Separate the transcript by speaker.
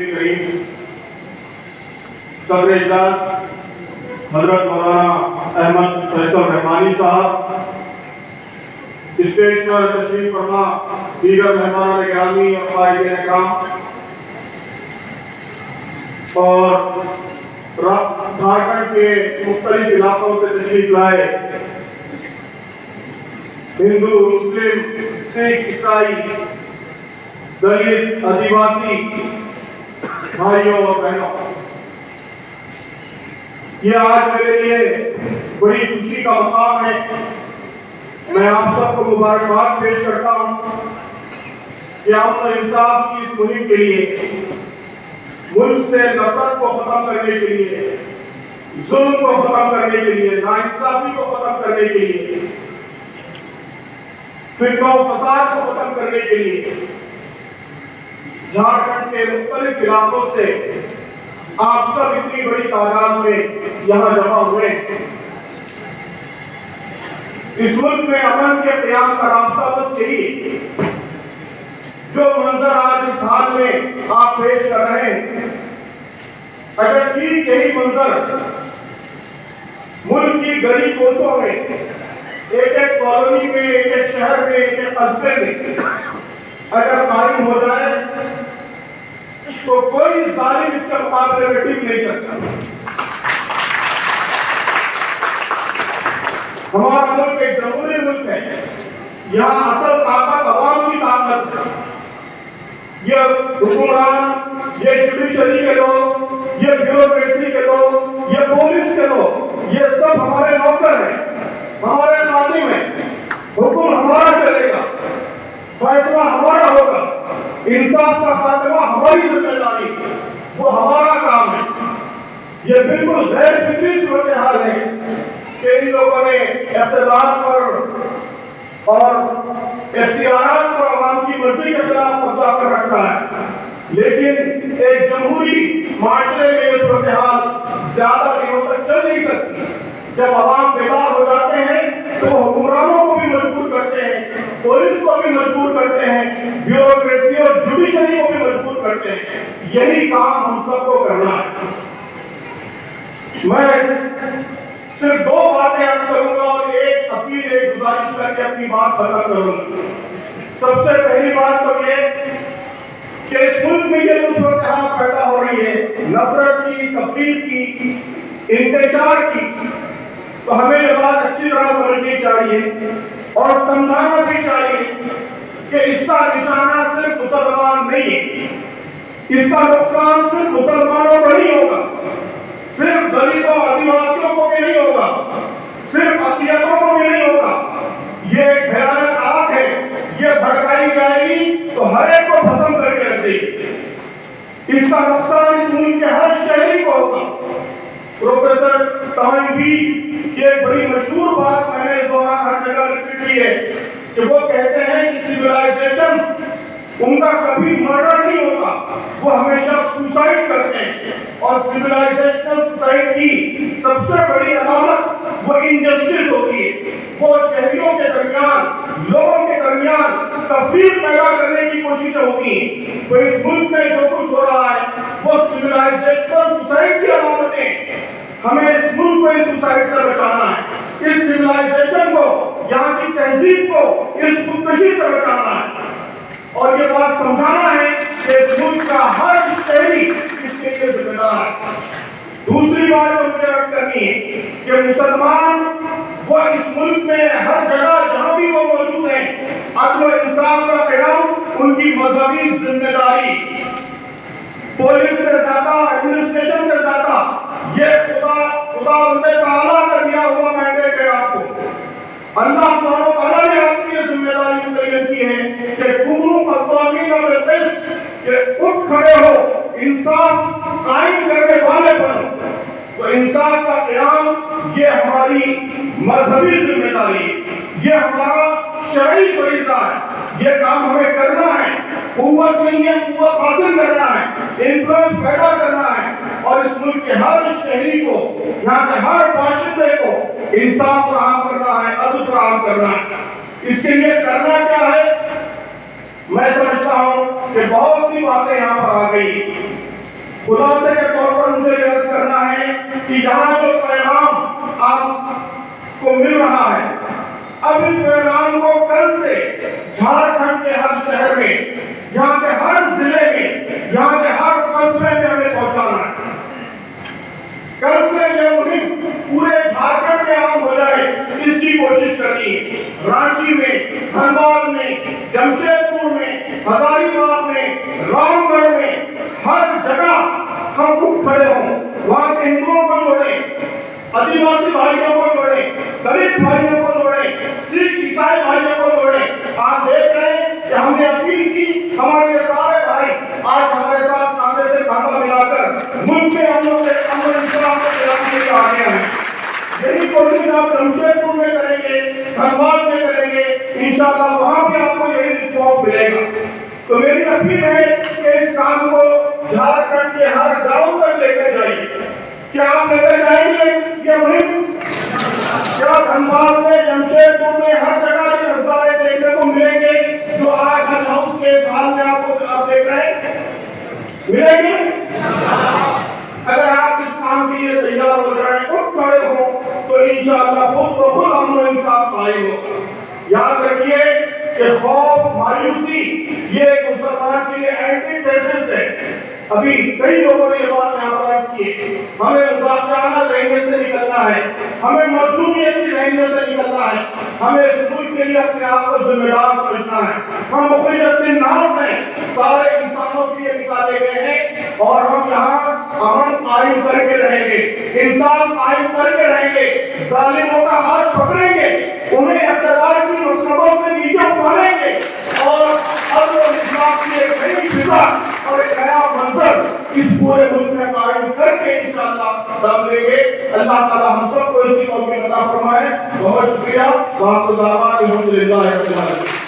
Speaker 1: کریم صدر اجلاس حضرت مولانا احمد فیصل رحمانی صاحب، اسٹیج پر تشریف فرما دیگر مہمان گرامی اور قائدین اکرام اور جھارکھنڈ کے مختلف علاقوں سے تشریف لائے ہندو، مسلم، سکھ، عیسائی، دلت، آدیواسی بھائیوں اور بہنوں، یہ آج میرے لیے بڑی خوشی کا مقام ہے۔ میں آپ سب کو مبارکباد پیش کرتا ہوں کہ امن و انصاف کی اس مہم کے لیے، ملک سے نفرت کو ختم کرنے کے لیے، ظلم کو ختم کرنے کے لیے، ناانصافی کو ختم کرنے کے لیے، فتنہ و فساد کو ختم کرنے کے لیے جھارکھنڈ کے مختلف علاقوں سے آپ سب اتنی بڑی تعداد میں یہاں جمع ہوئے۔ اس ملک میں امن کے قیام کا راستہ بس یہی، جو منظر آج اس حال میں آپ پیش کر رہے ہیں، اگر ٹھیک یہی منظر ملک کی گلی کوچوں میں، ایک ایک کالونی میں، ایک ایک شہر میں، ایک ایک قصبے میں اگر قائم ہو جائے تو کوئی ظالم اس کے مقابلے میں ٹک نہیں سکتا۔ ہمارا ملک ایک جمہوری ملک ہے، یہاں اصل طاقت عوام کی طاقت ہے۔ یہ حکمران، یہ جوڈیشری کے لوگ، یہ بیوروکریسی کے لوگ، یہ پولیس کے لوگ، یہ سب ہمارے نوکر ہیں، ہمارے خادم ہیں۔ حکم ہمارا چلے گا، فیصلہ ہمارا ہوگا، انصاف کا خاتمہ ہماری ذمہ داری، وہ ہمارا کام ہے۔ یہ بالکل غیر فطری صورتحال ہے کہ ان لوگوں نے اقتدار پر اور اختیارات پر عوام کی مرضی کے خلاف قبضہ کر رکھا ہے، لیکن ایک جمہوری معاشرے میں یہ صورتحال زیادہ دنوں تک چل نہیں سکتی۔ جب عوام بیدار ہو جاتے ہیں تو حکمرانوں کو بھی مجبور کرتے ہیں، پولیس کو بھی مجبور کرتے ہیں، بیوروکریسی اور جوڈیشری کو بھی مجبور کرتے ہیں۔ یہی کام ہم سب کو کرنا ہے۔ میں صرف دو باتیں عرض کروں گا اور ایک اپیل، ایک گزارش کر کے اپنی بات ختم کروں گا۔ سب سے پہلی بات تو یہ کہ اس ملک میں یہ جو صورتحال پیدا ہو رہی ہے، نفرت کی، تفریق کی، انتشار کی، تو ہمیں یہ بات اچھی طرح سمجھنی چاہیے اور سمجھانا بھی چاہیے کہ اس کا نشانہ صرف مسلمان نہیں ہے، اس کا نقصان صرف مسلمانوں کو نہیں ہوگا، صرف دلتوں، آدیواسیوں کو بھی نہیں ہوگا، صرف اقلیتوں کو بھی نہیں ہوگا۔ یہ ایک بھیانک آگ ہے، یہ بھڑکائی جائے گی تو ہر ایک کو بھسم کر کے رکھ دے گی۔ اس کا نقصان اس ملک کے ہر شہری کو ہوگا۔ پروفیسر ٹائنبی کی ایک بڑی مشہور بات میں نے اس دوران ہر جگہ ریپیٹ کی ہے کہ وہ کہتے ہیں کہ سیولائزیشن ان کا کبھی مرڈر نہیں ہوتا، وہ ہمیشہ سوسائڈ کرتے ہیں، اور سیولائزیشن سوسائڈ کی سب سے بڑی علامت وہ انجسٹس ہوتی ہے۔ وہ شہریوں کے درمیان، لوگوں کے درمیان تفریق پیدا کرنے کی کوششیں ہوتی ہیں۔ تو اس ملک میں جو کچھ ہو رہا ہے وہ سیولائزیشن سوسائڈ کی علامتیں۔ ہمیں اس ملک کو اس سوسائڈ سے بچانا ہے، اس سیولائزیشن کو، یہاں کی تہذیب کو اس خودکشی سے بچانا ہے، اور یہ بات سمجھانا ہے کہ اس ملک کا ہر شہری اس کے لیے ذمہ دار ہے۔ دوسری بات جو مجھے عرض کرنی ہے کہ مسلمان وہ اس ملک میں ہر جگہ جہاں بھی وہ موجود ہیں، عدل و انصاف کا قیام ان کی مذہبی ذمہ داری۔ پولیس سے زیادہ، ایڈمنسٹریشن سے زیادہ یہ خدا تعالیٰ کا دیا ہوا مینڈیٹ ہے آپ کو۔ اللہ سبحانہ و تعالیٰ نے آپ کی یہ ذمہ داری متعین کی ہے کہ کونوا قوامین بالقسط، کہ اٹھ کھڑے ہو، انصاف قائم کرنے والے بنو۔ تو انصاف کا قیام یہ ہماری مذہبی ذمہ داری ہے، یہ ہمارا شرعی فریضہ ہے، یہ کام ہمیں کرنا ہے۔ قوت نہیں ہے، قوت حاصل کرنا ہے، انفلوئنس پیدا کرنا ہے، اور اس ملک کے ہر شہری کو، یہاں کے ہر باشندے کو انصاف فراہم کرنا ہے، عدل فراہم کرنا ہے۔ اس کے لیے کرنا کیا ہے؟ میں سمجھتا ہوں کہ بہت سی باتیں یہاں پر آ گئی۔ خلاصے کے طور پر مجھے یہ عرض کرنا ہے کہ یہاں جو پیغام آپ کو مل رہا ہے، اب اس پیغام کو کل سے جھارکھنڈ کے ہر شہر میں، یہاں کے ہر ضلع میں، یہاں کے ہر قصبے میں ہمیں پہنچانا ہے۔ کل سے یہ مہم پورے جھارکھنڈ میں عام ہو جائے، اس کی کوشش کرنی ہے۔ رانچی میں، دھنباد میں، جمشید پور میں، ہزاری باغ میں، رام گڑھ میں، ہر جگہ ہم اٹھ کھڑے ہوں، وہاں کے ہندوؤں کو جوڑیں، آدیواسی بھائیوں کو جوڑیں، دلت بھائیوں کو جوڑیں، سکھ عیسائی بھائیوں کو جوڑیں۔ آپ دیکھ رہے ہیں کہ ہم نے اپیل کی، ہمارے سارے بھائی آج ہمارے ساتھ کاندھے سے کاندھا ملا کر ملک میں ہم لوگ امن انقلاب کو چلانے کے لیے آگے ہیں۔ یہی کوشش آپ جمشید پور میں کریں گے، دھنباد میں کریں گے، انشاءاللہ وہاں بھی آپ کو یہی رسپانس ملے گا۔ تو میری اپیل ہے کہ اس کام کو جھارکھنڈ کے ہر گاؤں تک لے کر جائیے۔ کیا آپ لے کر جائیں گے یہ مہم؟ کیا دھنباد میں، جمشید پور میں ہر جگہ یہ نظارے دیکھنے کو ملیں گے جو آج ہر ہاؤس کے اس حال میں آپ دیکھ رہے ہیں؟ ملیں گے؟ اگر آپ اس کام کے لیے تیار ہو جائیں، اٹھ کھڑے ہوں، تو انشاءاللہ خود بخود امن و انصاف قائم ہوگا۔ یاد رکھیے کہ خوف، مایوسی یہ ایک مسلمان کے لیے اینٹی تھیسس ہے۔ ابھی کئی لوگوں نے یہ بات یہاں پر عرض کی ہے، ہمیں مدافعانہ ذہنیت سے نکلنا ہے، ہمیں مظلومیت کی ذہنیت سے نکلنا ہے، ہمیں اس ملک کے لیے اپنے آپ کو ذمہ دار سمجھنا ہے۔ ہم اخرجت للناس ہیں، سارے انسانوں کے لیے نکالے گئے ہیں، اور ہم یہاں امن قائم کر کے رہیں گے، انصاف قائم کر کے رہیں گے، ظالموں کا ہاتھ پکڑیں گے، انہیں اقتدار کی مسندوں سے نیچے اتاریں گے، اور عدل و انصاف کی ایک نئی فضا اور ایک نیا منظر اس پورے ملک میں قائم کر کے انشاءاللہ دم دیں گے۔ اللہ تعالی ہم سب کو اس کی توفیق عطا فرمائے۔ بہت شکریہ۔ وآخر دعوانا الحمدللہ رب العالمین۔